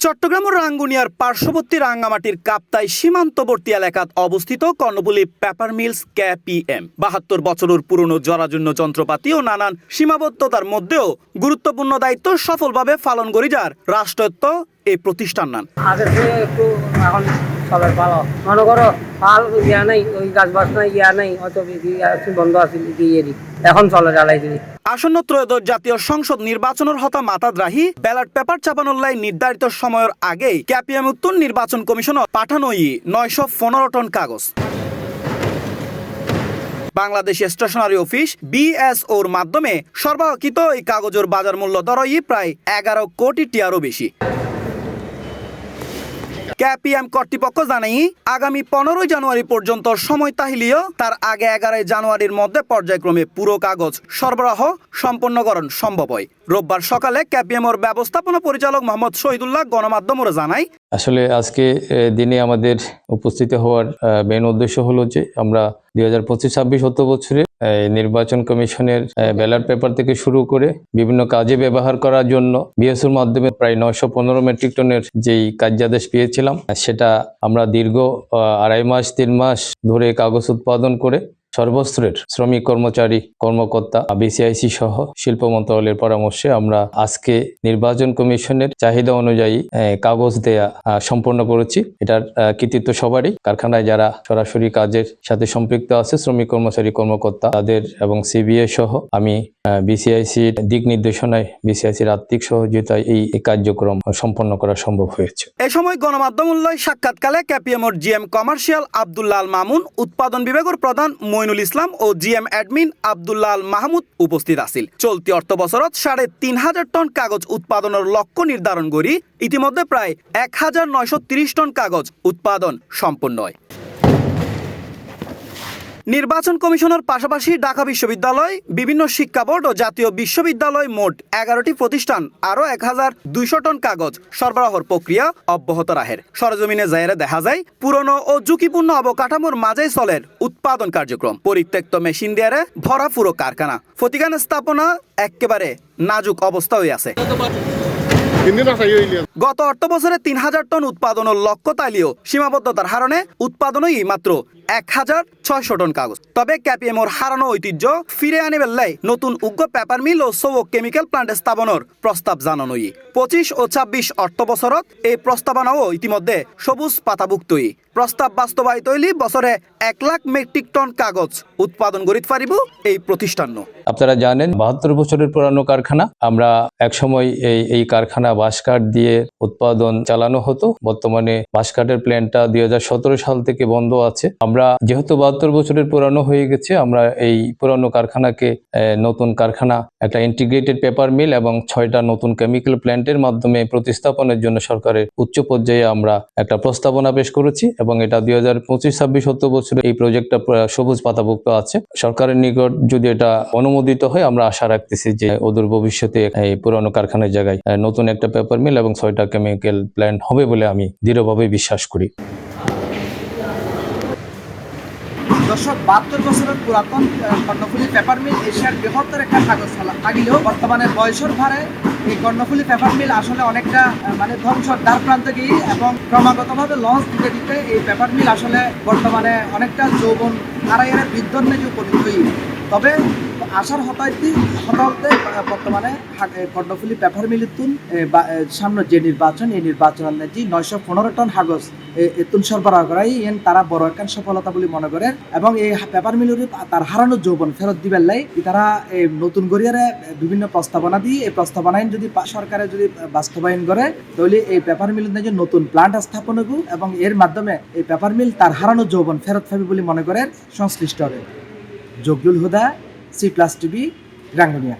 চট্টগ্রাম ও রাঙ্গুনিয়ার পার্শ্ববর্তী রাঙ্গামাটির কাপ্তাই সীমান্তবর্তী এলাকাত অবস্থিত কর্ণফুলী পেপার মিলস KPM ৭২ বছরের পুরনো জরাজীর্ণ যন্ত্রপাতি ও নানান সীমাবদ্ধতার মধ্যেও গুরুত্বপূর্ণ দায়িত্ব সফলভাবে পালন করে যার রাষ্ট্রায়ত্ত এই প্রতিষ্ঠান নান। আগে একটু এখন চলার ভালো মনে করো ফাল ইয়া নাই, ওই গাছ বাস নাই, ইয়া নাই, হয়তো বন্ধ আছে এখন চলে জ্বালাই দিবি। আসন্ন ত্রয়োদশ জাতীয় সংসদ নির্বাচনের হতা মাতাদ্রাহী ব্যালট পেপার চাপানোর লাই নির্ধারিত সময়ের আগেই KPM উত্তর নির্বাচন কমিশন পাঠানোই ৯১৫ টন কাগজ। বাংলাদেশ স্টেশনারি অফিস BSOর মাধ্যমে সরবরাহকৃত এই কাগজের বাজার মূল্য ধরই প্রায় ১১ কোটি টিয়ারও বেশি। KPM কর্তৃপক্ষ জানাই আগামী ১৫ জানুয়ারি পর্যন্ত সময় তাহিলিও তার আগে ১১ জানুয়ারির মধ্যে পর্যায়ক্রমে পুরো কাগজ সরবরাহ সম্পন্ন করা সম্ভব হয়। রোববার সকালে KPMর ব্যবস্থাপনা পরিচালক মোহাম্মদ শহীদুল্লাহ গণমাধ্যমে জানায়, আসলে আজকে দিনে আমাদের উপস্থিত হওয়ার মেন উদ্দেশ্য হলো যে আমরা ২০২৫-২৬ অর্থ বছরে নির্বাচন কমিশনের ব্যালট পেপার থেকে শুরু করে বিভিন্ন কাজে ব্যবহার করার জন্য BSOর মাধ্যমে প্রায় ৯১৫ মেট্রিক টনের যেই কার্যাদেশ পেয়েছিলাম, সেটা আমরা দীর্ঘ ২.৫ মাস ৩ মাস ধরে কাগজ উৎপাদন করে সর্বস্তরের শ্রমিক কর্মচারী কর্মকর্তা BCIC সহ শিল্প মন্ত্রণালয়ের পরামর্শে আমরা আজকে নির্বাচন কমিশনের চাহিদা অনুযায়ী কাগজ দেয়া সম্পন্ন করেছি। এটার কৃতিত্ব সবারই, কারখানায় যারা সরাসরি কাজের সাথে সম্পৃক্ত আছে শ্রমিক কর্মচারী কর্মকর্তা তাদের এবং CBA সহ আমি BCICর দিক নির্দেশনায় BCICর আর্থিক সহযোগিতায় এই কার্যক্রম সম্পন্ন করা সম্ভব হয়েছে। এ সময় গণমাধ্যমে সাক্ষাৎকালে KPMর GM কমার্শিয়াল আব্দুল্লাহ আল মামুন, উৎপাদন বিভাগের প্রধান মইনুল ইসলাম ও GM অ্যাডমিন আব্দুল্লাহ আল মাহমুদ উপস্থিত আছিল। চলতি অর্থ বছরত ৩৫০০ টন কাগজ উৎপাদনের লক্ষ্য নির্ধারণ করি ইতিমধ্যে প্রায় ১৯৩০ টন কাগজ উৎপাদন সম্পন্ন হয়। নির্বাচন কমিশনের পাশাপাশি ঢাকা বিশ্ববিদ্যালয়, বিভিন্ন শিক্ষা বোর্ড ও জাতীয় বিশ্ববিদ্যালয় মোট ১১টি প্রতিষ্ঠান আরও ১২০০ টন কাগজ সরবরাহের প্রক্রিয়া অব্যাহত রাখে। সরজমিনে যাইরে দেখা যায় পুরনো ও ঝুঁকিপূর্ণ অবকাঠামোর মাঝেই চলের উৎপাদন কার্যক্রম। পরিত্যক্ত মেশিন দিয়ে ভরা পুরো কারখানা, প্রতিষ্ঠান স্থাপনা একেবারে নাজুক অবস্থা হয়ে আছে। গত অর্থ বছরে ৩০০০ টন উৎপাদনের লক্ষ্য তাইলেও সীমাবদ্ধতার কারণে উৎপাদনই মাত্র ১৬০০ টন কাগজ। তবে KPMর হারানো ঐতিহ্য ফিরে আনি বেল্লাই নতুন উগ্র পেপার মিল ও সৌক কেমিক্যাল প্লান্ট স্থাপনের প্রস্তাব জানানোই ২৫ ও ২৬ অর্থ বছরত এই প্রস্তাবনাও ইতিমধ্যে সবুজ পাতাভুক্তই। প্রস্তাব বাস্তবায়িত হইলে বছরে ১,০০,০০০ মেট্রিক টন কাগজ উৎপাদন করিতে পারিব এই প্রতিষ্ঠান। আপনারা জানেন ৭২ বছরের পুরানো কারখানা। আমরা একসময় এই কারখানা বাঁশকাঠ দিয়ে উৎপাদন চালানো হতো। বর্তমানে বাঁশকাঠের প্ল্যান্টটা ২০১৭ সাল থেকে বন্ধ আছে। আমরা যেহেতু ৭২ বছরের পুরানো হয়ে গেছে, আমরা এই পুরানো কারখানাকে নতুন কারখানা, একটা ইন্টিগ্রেটেড পেপার মিল এবং ৬টা নতুন কেমিক্যাল প্ল্যান্টের মাধ্যমে প্রতিস্থাপনের জন্য সরকারের উচ্চ পর্যায়ে আমরা একটা প্রস্তাবনা পেশ করেছি এবং এটা ২০২৫-২৬ অর্থ বছরে এই প্রজেক্টটা সবুজ পাতাভুক্ত আছে। সরকারের নিকট যদি এটা অনুমোদিত হয়, আমরা আশা রাখতেছি যে অদূর ভবিষ্যতে এই পুরানো কারখানার জায়গায় নতুন একটা পেপার মিল এবং ৬টা কেমিক্যাল প্ল্যান্ট হবে বলে আমি দৃঢ়ভাবে বিশ্বাস করি। দর্শক, ৭২ বছরের পুরাতন কর্ণফুলী পেপার মিল এশিয়ার বৃহত্তর একটা কাগজ থাকলেও বর্তমানে বয়সের ভারে এই কর্ণফুলী পেপার মিল আসলে অনেকটা ধ্বংসর দ্বার প্রান্তে গিয়ে এবং ক্রমাগতভাবে লস দিতে দিতে এই পেপার মিল আসলে বর্তমানে অনেকটা যৌবন হারাইয়ের বৃদ্ধন্যে যে উপনীত। তবে আশার হতাইতে বর্তমানে কর্ণফুলী পেপার মিল সামনে যে নির্বাচন, এই নির্বাচন যে ৯১৫ টন কাগজ এতুন সরবরাহ করাই তারা বড় একটা সফলতা বলে মনে করে এবং এই পেপার মিলের তার হারানো যৌবন ফেরত দিবার লাই তারা নতুন গড়িয়ারে বিভিন্ন প্রস্তাবনা দিয়ে এই প্রস্তাবনায় যদি সরকারে যদি বাস্তবায়ন করে তাহলে এই পেপার মিলের যে নতুন প্লান্ট স্থাপন হইব এবং এর মাধ্যমে এই পেপার মিল তার হারানো যৌবন ফেরত পাবে বলে মনে করে সংশ্লিষ্ট। জগলুল হুদা, C+ TV, রাঙ্গুনিয়া।